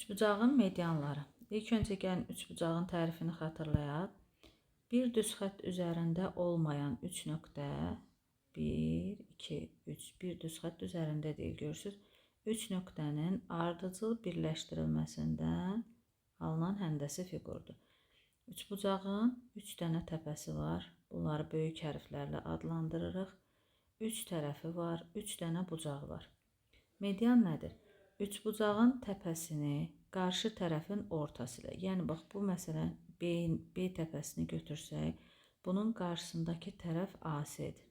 Üçbucağın medianları. İlk öncə gəlin üçbucağın tərifini xatırlayaq. Bir düz xətt üzərində olmayan 3 nöqtə 1, 2, 3 bir düz xətt üzərində deyil, görürsünüz. 3 nöqtənin ardıcıl birləşdirilməsindən alınan həndəsi fiqurdur. Üçbucağın 3 dənə təpəsi var. Bunları böyük hərflərlə adlandırırıq. 3 tərəfi var, 3 dənə bucağı var. Median nədir? Üçbucağın təpəsini qarşı tərəfin ortası ilə, yəni bax bu məsələn B təpəsini götürsək, bunun qarşısındakı tərəf AC-dir.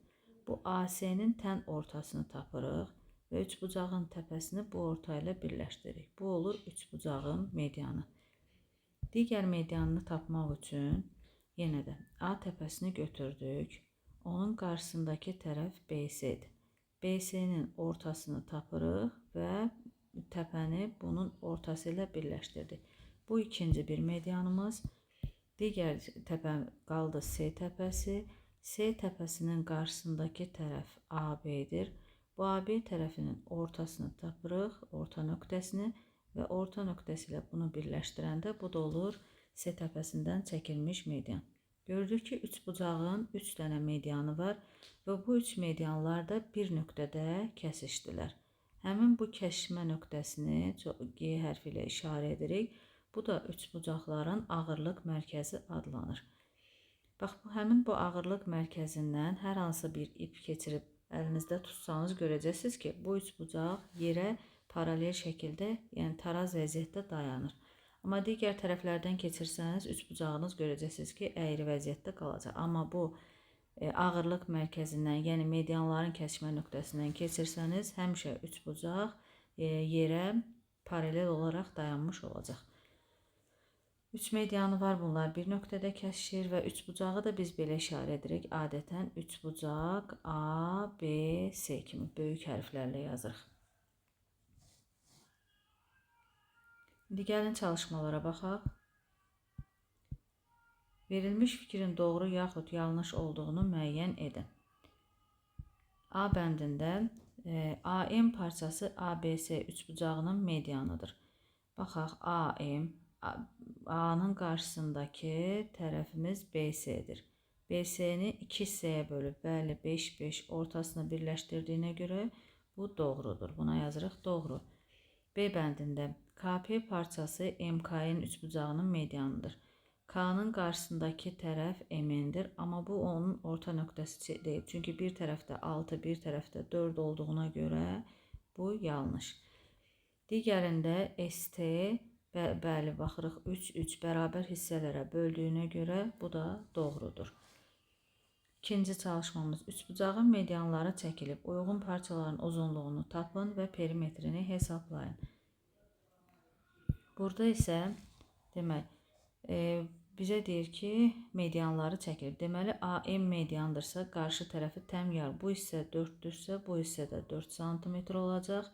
Bu AC-nin tən ortasını tapırıq və üçbucağın təpəsini bu orta ilə birləşdiririk. Bu olur üçbucağın medianı. Digər medianını tapmaq üçün yenə də A təpəsini götürdük. Onun qarşısındakı tərəf BC-dir. BC-nin ortasını tapırıq və təpəni bunun ortası ilə birləşdirdik. Bu ikinci bir medianımız. Digər təpə qaldı C təpəsi. C təpəsinin qarşısındakı tərəf AB-dir. Bu AB tərəfinin ortasını tapırıq, orta nöqtəsini və orta nöqtəsi ilə bunu birləşdirəndə bu da olur C təpəsindən çəkilmiş median. Gördük ki, üçbucağın 3 dənə medianı var və bu 3 medianlar da bir nöqtədə kəsişdilər. Həmin bu kəsişmə nöqtəsini G hərfi ilə işarə edirik. Bu da üçbucaqların ağırlıq mərkəzi adlanır. Bax, həmin bu ağırlıq mərkəzindən hər hansı bir ip keçirib əlinizdə tutsanız görəcəksiniz ki, bu üçbucaq yerə paralel şəkildə, yəni taraz vəziyyətdə dayanır. Amma digər tərəflərdən keçirsəniz, üçbucağınız görəcəksiniz ki, əyri vəziyyətdə qalacaq. Amma bu ağırlıq mərkəzindən, yəni medianların kəsişmə nöqtəsindən keçirsəniz, həmişə üçbucaq yerə paralel olaraq dayanmış olacaq. 3 medianı var, bunlar bir nöqtədə kəsişir və üçbucağı da biz belə işarə edirik. Adətən üçbucaq A, B, C kimi böyük hərflərlə yazırıq. İndi gəlin çalışmalara baxaq. Verilmiş fikrin doğru yaxud yanlış olduğunu müəyyən edin. A bəndində AM parçası ABC üçbucağının medianıdır. Baxaq, AM, A-nın qarşısındakı tərəfimiz BC-dir. BC-ni 2 hissəyə bölüb, bəli, 5-5 ortasını birləşdirdiyinə görə bu doğrudur. Buna yazırıq doğru. B bəndində KP parçası MK-in üçbucağının medianıdır. K-nın qarşısındakı tərəf MN-dir, amma bu onun orta nöqtəsi deyil. Çünki bir tərəfdə 6, bir tərəfdə 4 olduğuna görə bu yanlış. Digərində ST, bəli, baxırıq 3 bərabər hissələrə böldüyünə görə bu da doğrudur. İkinci çalışmamız, üçbucağın medianları çəkilib. Uyğun parçaların uzunluğunu tapın və perimetrini hesablayın. Burada isə demək, bizə deyir ki, medianları çəkilib. Deməli, AM mediandırsa, qarşı tərəfi təm yar. Bu hissə 4-dürsə, bu hissə də 4 cm olacaq.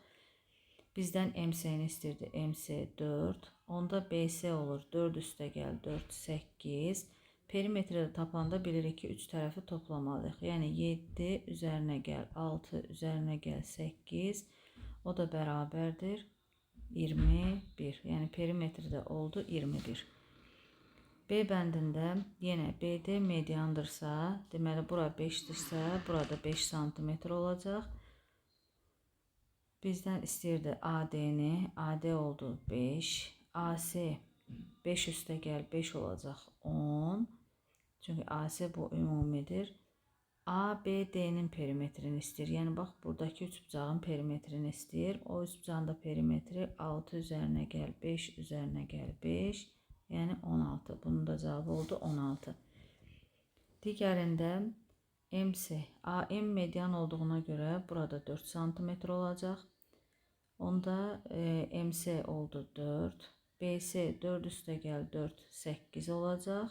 Bizdən MC-ni istirdi. MC 4. Onda BC olur. 4 üstə gəl, 4, 8. Perimetrdə tapanda bilirik ki, 3 tərəfi toplamalıyıq. Yəni 7 üzərinə gəl, 6 üzərinə gəl, 8. O da bərabərdir 21. Yəni perimetrdə oldu 21. B bəndində yenə BD mediandırsa, deməli bura 5-dirsə, burada 5 cm olacaq. Bizdən istəyirdi AD-ni, AD oldu 5. AC 5 üstə gəl 5 olacaq 10. Çünki AC bu ümumidir. ABD-nin perimetrini istəyir. Yəni bax, buradakı üçbucağın perimetrini istəyir. O üçbucağın da perimetri 6 üzərinə gəl 5 üzərinə gəl 5. Yəni 16. Bunun da cavabı oldu 16. Digərində MC, AM median olduğuna görə burada 4 cm olacaq. Onda MC oldu 4. BC 4 üstə gəl 4, 8 olacaq.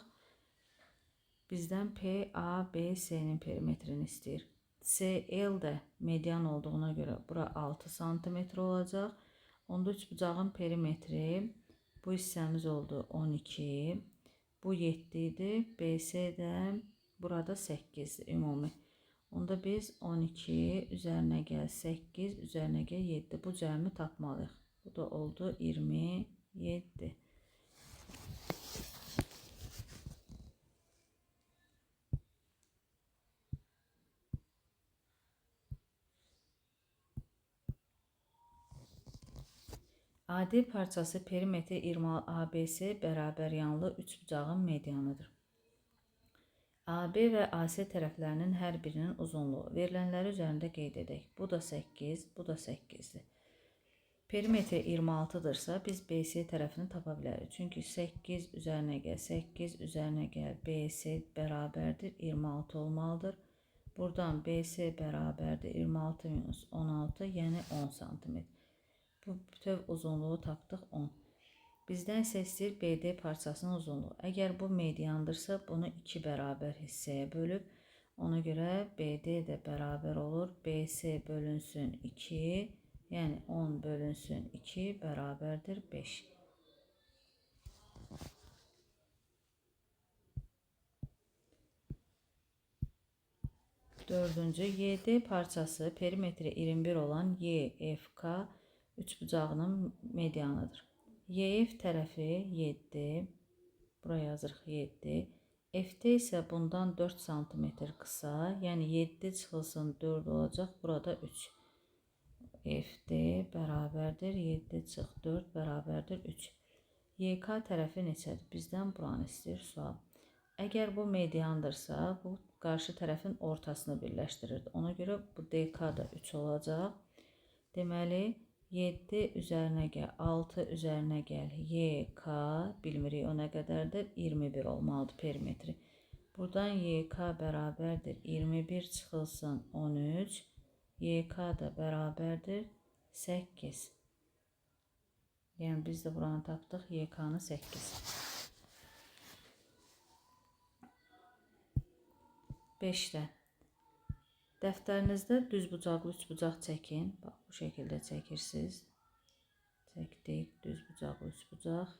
Bizdən PABC-nin perimetrini istəyir. CL də median olduğuna görə bura 6 cm olacaq. Onda üçbucağın perimetri bu hissəmiz oldu 12. Bu 7 idi. BC də burada 8 ümumi. Onda biz 12 üzərinə gəl 8 üzərinə gəl 7. Bu cəmi tapmalıyıq. Bu da oldu 21. 7. Adi parçası perimetri 20 ABC bərabər yanlı üçbucağın medianıdır. AB və AC tərəflərinin hər birinin uzunluğu verilənləri üzərində qeyd edək. Bu da 8, bu da 8-dir. Perimetri 26-dırsa biz BC tərəfini tapa bilərik. Çünki 8 üzərinə gəl, 8 üzərinə gəl, BC bərabərdir 26 olmalıdır. Buradan BC bərabərdir 26 minus 16, yəni 10 cm. Bu bütöv uzunluğu tapdıq 10. Bizdən isə istəyir BD parçasının uzunluğu. Əgər bu mediandırsa, bunu 2 bərabər hissəyə bölüb, ona görə BD də bərabər olur. BC bölünsün 2, yəni 10 bölünsün 2 bərabərdir 5. Dördüncü, YD parçası perimetri 21 olan YFK üçbucağının medianıdır. YF tərəfi 7, buraya yazırıq 7. FD isə bundan 4 cm qısa, yəni 7 çıxılsın 4 olacaq, burada 3. FD bərabərdir 7 çıx 4 bərabərdir 3. YK tərəfi neçədir? Bizdən buranı istəyir sual. Əgər bu mediandırsa, bu qarşı tərəfin ortasını birləşdirir. Ona görə bu DK da 3 olacaq. Deməli, 7 üzərinə gəl, 6 üzərinə gəl, YK, bilmirik o nə qədərdir, 21 olmalıdır perimetri. Buradan YK bərabərdir 21 çıxılsın 13, YK da bərabərdir 8. Yəni biz də buranı tapdıq, YK-nı 8. 5-də. Dəftərinizdə düzbucaqlı üçbucaq çəkin. Bax, bu şəkildə çəkirsiniz. Çəkdik, düzbucaqlı üçbucaq.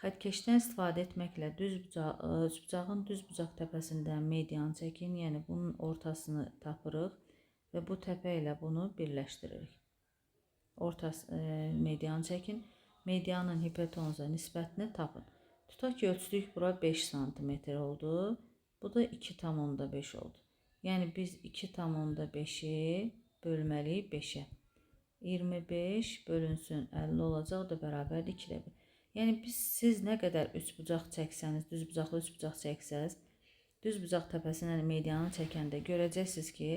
Xətkeşdən istifadə etməklə üçbucağın düzbucaq təpəsindən median çəkin. Yəni, bunun ortasını tapırıq və bu təpə ilə bunu birləşdiririk. Median çəkin. Medianın hipotenuza nisbətini tapın. Tutaq ki, ölçdük, bura 5 cm oldu. Bu da 2,5 oldu. Yəni biz 2,5-i bölməliyik 5-ə. 25 bölünsün 50 olacaq da bərabərdir 2-də 1. Yəni siz nə qədər üçbucaq çəksəniz, düzbucaqlı üçbucaq çəksəniz, düzbucaq təpəsindən medianı çəkəndə görəcəksiniz ki,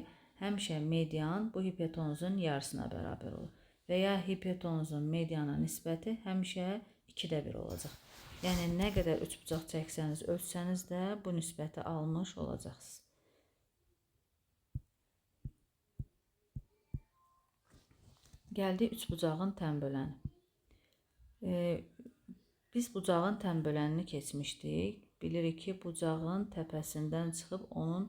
həmişə median bu hipotenuzun yarısına bərabər olur. Və ya hipotenuzun mediana nisbəti həmişə 2-də 1 olacaq. Yəni nə qədər üçbucaq çəksəniz, ölçsəniz də bu nisbəti almış olacaqsınız. Gəldi üçbucağın tənböləni. Biz bucağın tənbölənini keçmişdik. Bilirik ki, bucağın təpəsindən çıxıb onun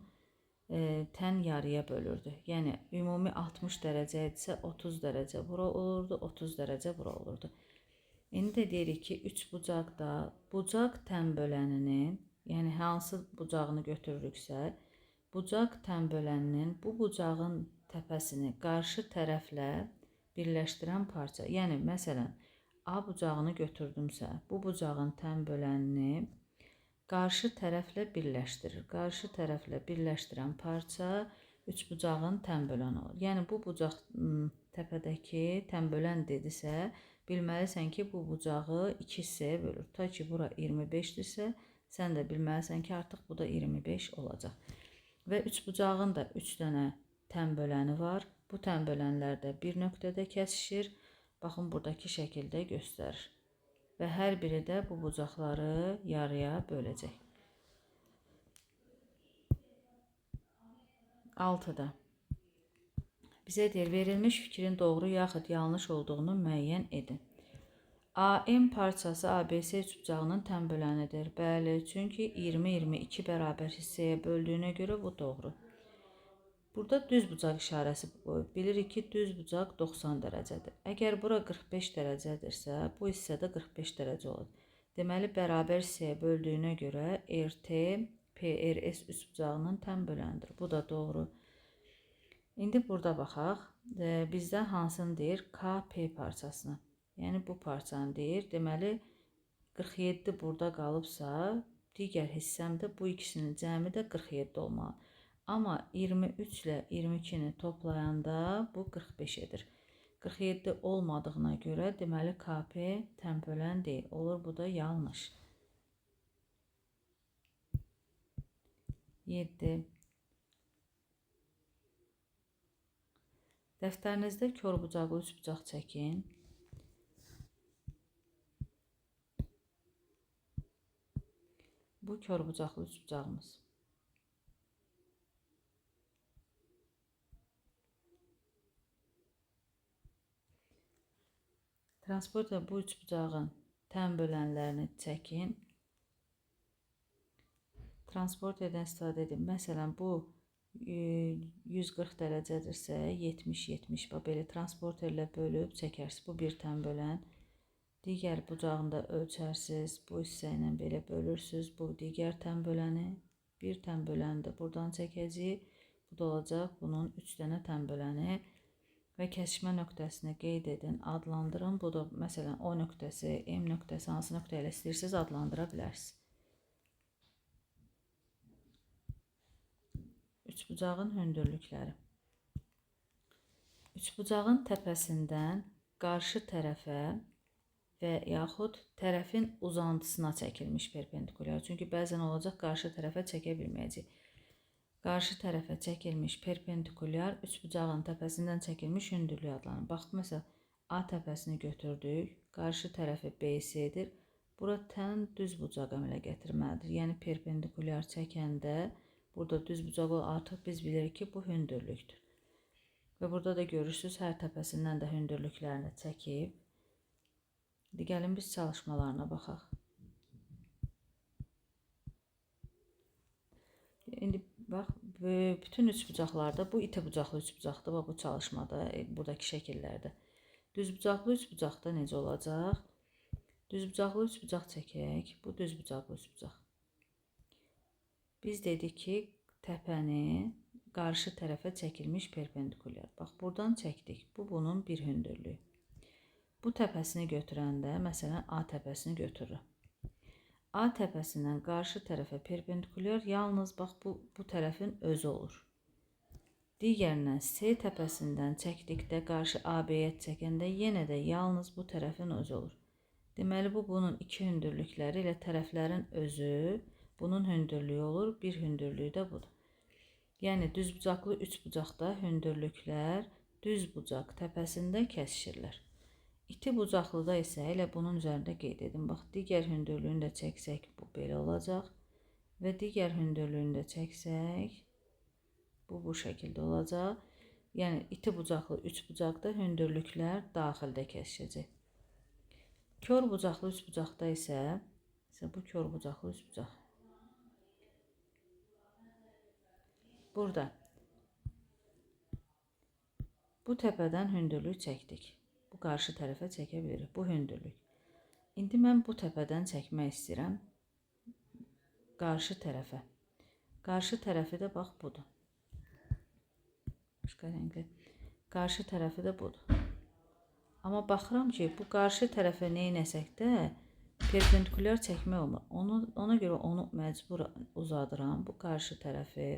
tən yarıya bölürdü. Yəni, ümumi 60 dərəcə idisə 30 dərəcə bura olurdu, 30 dərəcə bura olurdu. İndi də deyirik ki, üçbucaqda bucaq tənböləninin, yəni hansı bucağını götürürüksə, bucaq tənböləninin bu bucağın təpəsini qarşı tərəflə birləşdirən parça. Yəni, məsələn, A bucağını götürdümsə, bu bucağın tənbölənini qarşı tərəflə birləşdirir. Qarşı tərəflə birləşdirən parça üçbucağın tənböləni olur. Yəni, bu bucaq təpədəki tənbölən dedisə, bilməlisən ki, bu bucağı 2 hissəyə bölür. Ta ki, bura 25-dirsə, sən də bilməlisən ki, artıq bu da 25 olacaq. Və üçbucağın da 3 dənə tənböləni var. Bu tənbölənlər də bir nöqtədə kəsişir. Baxın, buradakı şəkildə göstərir. Və hər biri də bu bucaqları yarıya böləcək. 6-da. Bizə deyir, verilmiş fikrin doğru yaxud yanlış olduğunu müəyyən edin. AM parçası ABC üçbucağının tənbölənidir. Bəli, çünki 20-22 bərabər hissəyə böldüyünə görə bu doğru. Burada düz bucaq işarəsi qoyub. Bilirik ki, düz bucaq 90 dərəcədir. Əgər bura 45 dərəcədirsə, bu hissədə 45 dərəcə olur. Deməli, bərabər hissəyə böldüyünə görə RT PRS üçbucağının tənbölənidir. Bu da doğru. İndi burada baxaq. Bizdən hansını deyir? KP parçasını. Yəni bu parçanı deyir. Deməli 47 burada qalıbsa, digər hissəmdə bu ikisinin cəmi də 47 olmalı. Amma 23 ilə 22-ni toplayanda bu 45 edir. 47 olmadığına görə deməli KP tən bölən deyil. Olur bu da yanlış. 7. Dəftərinizdə körbucaqlı üçbucaq çəkin. Bu körbucaqlı üçbucağımız. Transportda bu üçbucağın tən bölənlərini çəkin. Transporterdən istifadə edin. Məsələn, bu 140 dərəcədirsə 70-70 belə transporterlə bölüb çəkərsiniz. Bu bir tən bölən. Digər bucağında ölçərsiz. Bu hissə ilə belə bölürsünüz. Bu digər tən böləni. Bir tən böləni də buradan çəkəcəyik. Bu da olacaq bunun 3 dənə tən böləni. Və kəsişmə nöqtəsini qeyd edin, adlandırın. Bu da məsələn O nöqtəsi, M nöqtəsi, hansı nöqtə ilə istəyirsiniz adlandıra bilərsiniz. Üçbucağın hündürlükləri. Üçbucağın təpəsindən qarşı tərəfə və yaxud tərəfin uzantısına çəkilmiş perpendikulyar. Çünki bəzən olacaq qarşı tərəfə çəkə bilməyəcək. Qarşı tərəfə çəkilmiş perpendikulyar üçbucağın təpəsindən çəkilmiş hündürlük adlanır. Bax, məsələn, A təpəsini götürdük, qarşı tərəfi BC-dir. Bura tən düz bucaq əmələ gətirməlidir. Yəni perpendikulyar çəkəndə burada düz bucaq artıq biz bilirik ki, bu hündürlükdür. Və burada da görürsünüz, hər təpəsindən də hündürlüklərini çəkib. Gəlin biz çalışmalarına baxaq. İndi bax, bütün üçbucaqlarda bu iti bucaqlı üçbucaqdır. Bax, bu çalışmada, buradakı şəkillərdə. Düzbucaqlı üçbucaqda necə olacaq? Düzbucaqlı üçbucaq çəkək. Bu düzbucaqlı üçbucaq. Biz dedik ki, təpəni qarşı tərəfə çəkilmiş perpendikulyar. Bax, buradan çəkdik. Bu bunun bir hündürlüyü. Bu təpəsini götürəndə, məsələn, A təpəsini götürürük. A təpəsindən qarşı tərəfə perpendikulyar yalnız bax bu tərəfin özü olur. Digərindən C təpəsindən çəkdikdə qarşı AB-yə çəkəndə yenə də yalnız bu tərəfin özü olur. Deməli, bunun iki hündürlükləri ilə tərəflərin özü bunun hündürlüyü olur. Bir hündürlüyü də budur. Yəni, düzbucaqlı üçbucaqda hündürlüklər düz bucaq təpəsində kəsişirlər. İti bucaqlıda isə elə bunun üzərində qeyd edin. Bax, digər hündürlüyünü də çəksək, bu belə olacaq. Və digər hündürlüyünü də çəksək, bu şəkildə olacaq. Yəni, iti bucaqlı üçbucaqda hündürlüklər daxildə kəsişəcək. Kör bucaqlı üçbucaqda isə bu kör bucaqlı üçbucaq. Burada bu təpədən hündürlük çəkdik. Bu qarşı tərəfə çəkə bilirik. Bu hündürlük. İndi mən bu təpədən çəkmək istəyirəm. Qarşı tərəfə. Qarşı tərəfi də bax budur. Başqa rəngli. Qarşı tərəfi də budur. Amma baxıram ki, bu qarşı tərəfə neynəsək də perpendikulyar çəkmək olmur. Ona görə onu məcbur uzadıram. Bu qarşı tərəfi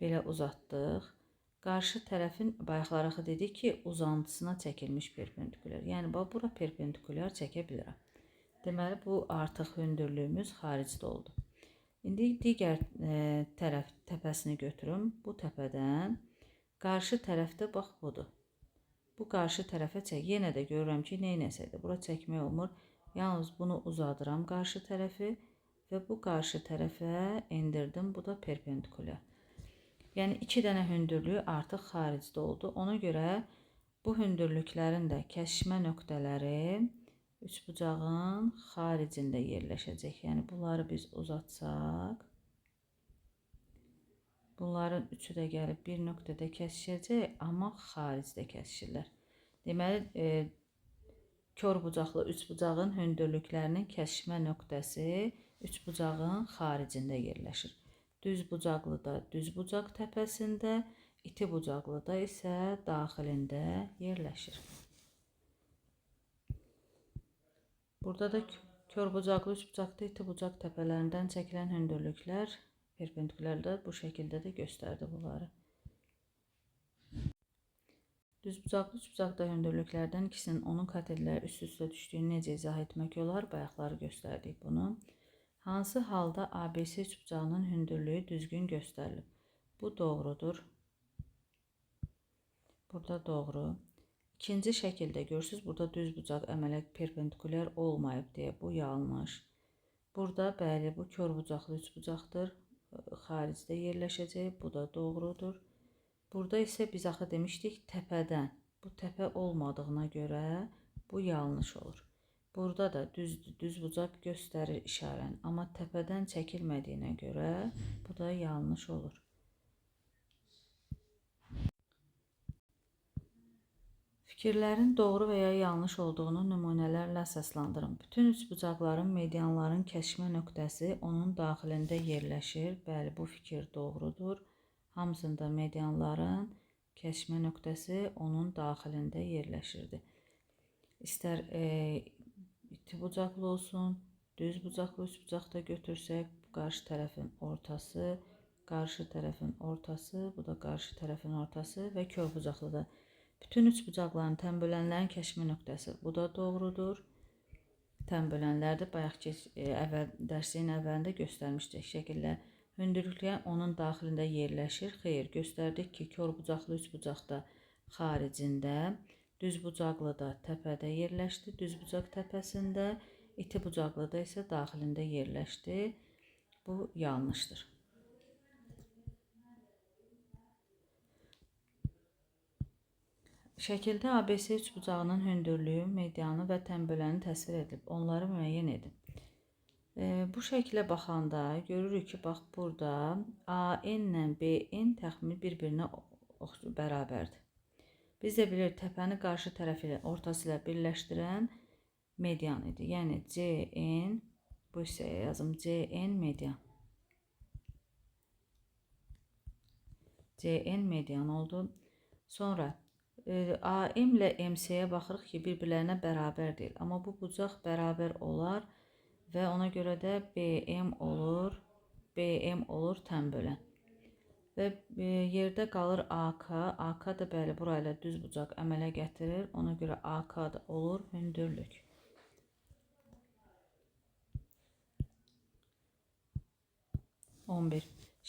belə uzatdıq. Qarşı tərəfin bayaqları dedik ki, uzantısına çəkilmiş perpendikulyar. Yəni, bura perpendikulyar çəkə bilirəm. Deməli, bu artıq hündürlüyümüz xaricdə oldu. İndi digər tərəf təpəsini götürüm. Bu təpədən qarşı tərəfdə bax budur. Bu qarşı tərəfə çək. Yenə də görürəm ki, neynəsək də bura çəkmək olmur. Yalnız bunu uzadıram qarşı tərəfi və bu qarşı tərəfə endirdim. Bu da perpendikulyar. Yəni, iki dənə hündürlüyü artıq xaricdə oldu. Ona görə bu hündürlüklərin də kəsişmə nöqtələri üçbucağın xaricində yerləşəcək. Yəni, bunları biz uzatsaq, bunların üçü də gəlib bir nöqtədə kəsişəcək, amma xaricdə kəsişirlər. Deməli, kör bucaqlı üçbucağın hündürlüklərinin kəsişmə nöqtəsi üçbucağın xaricində yerləşir. Düz bucaqlıda düz bucaq təpəsində, iti bucaqlıda isə daxilində yerləşir. Burada da kör bucaqlı, üç bucaqlı, iti bucaq təpələrindən çəkilən hündürlüklər perpendikulərdə bu şəkildə də göstərdi bunları. Düz bucaqlı, üç bucaqda hündürlüklərdən ikisinin onun katetləri üst-üstə düşdüyünü necə izah etmək olar? Bayaqları göstərdik bunu. Hansı halda ABC üç bucağının hündürlüyü düzgün göstərilib? Bu doğrudur. Burada doğru. İkinci şəkildə görürsünüz, burada düz bucaq əmələ perpendikulyar olmayıb deyə bu yanlış. Burada bəli, bu kör bucaqlı üç bucaqdır. Xaricdə yerləşəcək. Bu da doğrudur. Burada isə biz axı demişdik təpədən. Bu təpə olmadığına görə bu yanlış olur. Burada da düz bucaq göstərir işarən, amma təpədən çəkilmədiyinə görə bu da yanlış olur. Fikirlərin doğru və ya yanlış olduğunu nümunələrlə əsaslandırın. Bütün üç bucaqların medianların kəşmə nöqtəsi onun daxilində yerləşir. Bəli, bu fikir doğrudur. Hamısında medianların kəşmə nöqtəsi onun daxilində yerləşirdi. İstər iti bucaqlı olsun, düz bucaqlı üç bucaqda götürsək, qarşı tərəfin ortası, qarşı tərəfin ortası, bu da qarşı tərəfin ortası və kör bucaqlıda. Bütün üç bucaqların tənbölənlərin kəşmə nöqtəsi, bu da doğrudur. Tənbölənlərdə bayaq dərsin əvvəlində göstərmişdik şəkillə. Hündürlüklər onun daxilində yerləşir. Xeyr, göstərdik ki, kör bucaqlı üç bucaqda xaricində, düz bucaqlı da təpədə yerləşdi, düz bucaq təpəsində, iti bucaqlı da isə daxilində yerləşdi. Bu yanlışdır. Şəkildə ABC üç bucağının hündürlüyü, medianı və tənböləni təsvir edilib. Onları müəyyən edin. Bu şəklə baxanda görürük ki, bax burada AN ilə BN təxmini bir-birinə bərabərdir. Biz də bilirik, təpəni qarşı tərəfi ilə, ortası ilə birləşdirən median idi. Yəni CN, bu hissəyə yazım CN median. CN median oldu. Sonra AM ilə MC-yə baxırıq ki, bir-birlərinə bərabər deyil. Amma bu bucaq bərabər olar və ona görə də BM olur tənbölən. Və yerdə qalır AK. AK da bəli, burayla düz bucaq əmələ gətirir. Ona görə AK da olur hündürlük.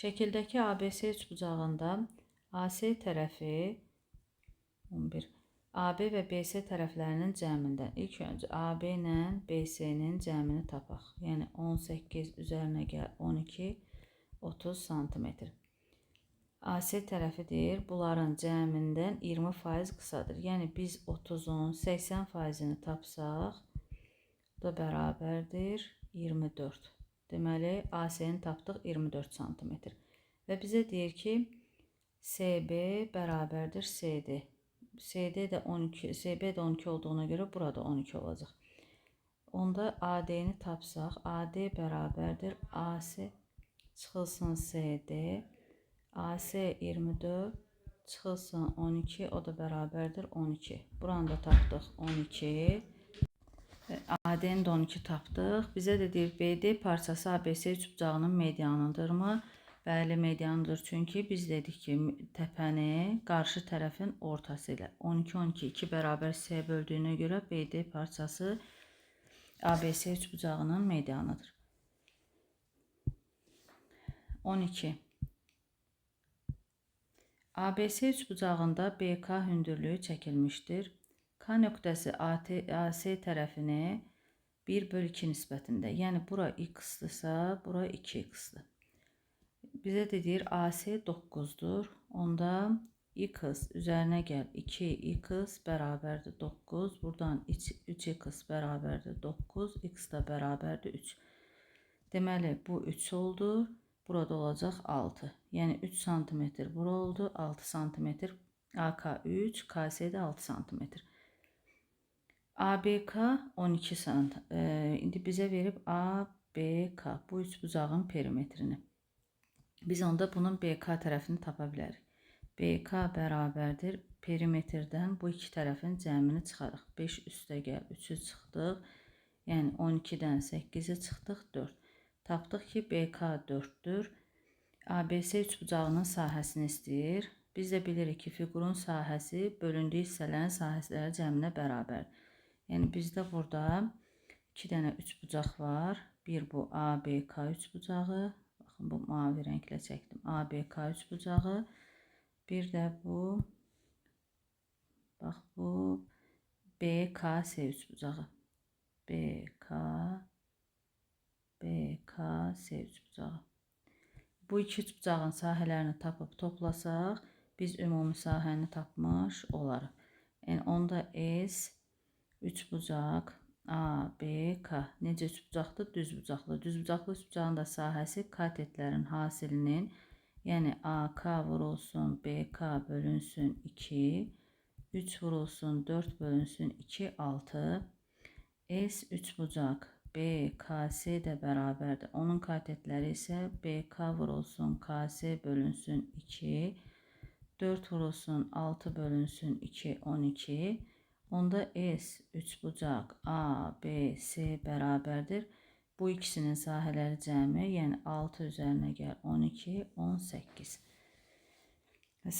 Şəkildəki ABC üç bucağında AC tərəfi 11. AB və BC tərəflərinin cəmindən ilk öncə AB ilə BC-nin cəmini tapaq. Yəni 18 üzərinə gəl 12, 30 cm. AC tərəfi deyir, bunların cəmindən 20% qısadır. Yəni biz 30-un 80%-ni tapsaq, bu da bərabərdir 24. Deməli, AC-ni tapdıq 24 cm. Və bizə deyir ki, CB bərabərdir CD. CD də 12, CB də 12 olduğuna görə burada 12 olacaq. Onda AD-ni tapsaq, AD bərabərdir AC çıxılsın CD, AC 24 çıxılsın 12, o da bərabərdir 12. Buranı da tapdıq 12. AD-ni də 12 tapdıq. Bizə də deyir, BD parçası ABC üç bucağının medianıdırmı? Bəli, mediandır. Çünki biz dedik ki, təpəni qarşı tərəfin ortası ilə 12-12 2 bərabər C böldüyünə görə BD parçası ABC üç bucağının medianıdır. 12. ABC üç bucağında BK hündürlüyü çəkilmişdir. K nöqtəsi AC tərəfini 1/2 nisbətində. Yəni, bura x-dırsa, bura 2x-dır. Bizə də deyir, AC 9-dur. Onda x üzərinə gəl 2x bərabərdir 9. Buradan 3x bərabərdir 9. X da bərabərdir 3. Deməli, bu 3 oldu. Burada olacaq 6. Yəni 3 cm bura oldu. 6 cm. AK 3, KC də 6 cm. ABK 12 cm. İndi bizə verib ABK. Bu üç bucağın perimetrini. Biz onda bunun BK tərəfini tapa bilərik. BK bərabərdir. Perimetrdən bu iki tərəfin cəmini çıxarıq. 5 üstə gəl, 3-ü çıxdıq. Yəni 12-dən 8-i çıxdıq 4. Tapdıq ki, BK 4-dür. ABC üçbucağının sahəsini istəyir. Biz də bilirik ki, fiqurun sahəsi bölündüyü hissələrin sahələri cəminə bərabərdir. Yəni bizdə burada 2 dənə üçbucaq var. Bir bu ABK üçbucağı. Baxın, bu mavi rənglə çəkdim. ABK üçbucağı. Bir də bu, bax bu BKS üçbucağı. BKS üçbucağı. Bu iki üçbucağın sahələrini tapıb toplasaq, biz ümumi sahəni tapmış olarıq. Yəni onda S üçbucaq ABK necə üçbucaqdır? Düzbucaqlı. Düzbucaqlı üçbucağın da sahəsi katetlərin hasilinin, yəni AK vurulsun BK bölünsün 2, 3 vurulsun 4 bölünsün 2, 6. S üçbucaq BKS də bərabərdir. Onun katetləri isə BK vurulsun KS bölünsün 2, 4 vurulsun 6 bölünsün 2, 12. Onda S üçbucaq ABC bərabərdir. Bu ikisinin sahələri cəmi, yəni 6 üzərinə gəl 12, 18.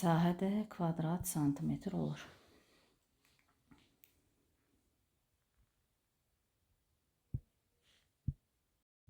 Sahə də kvadrat santimetr olur.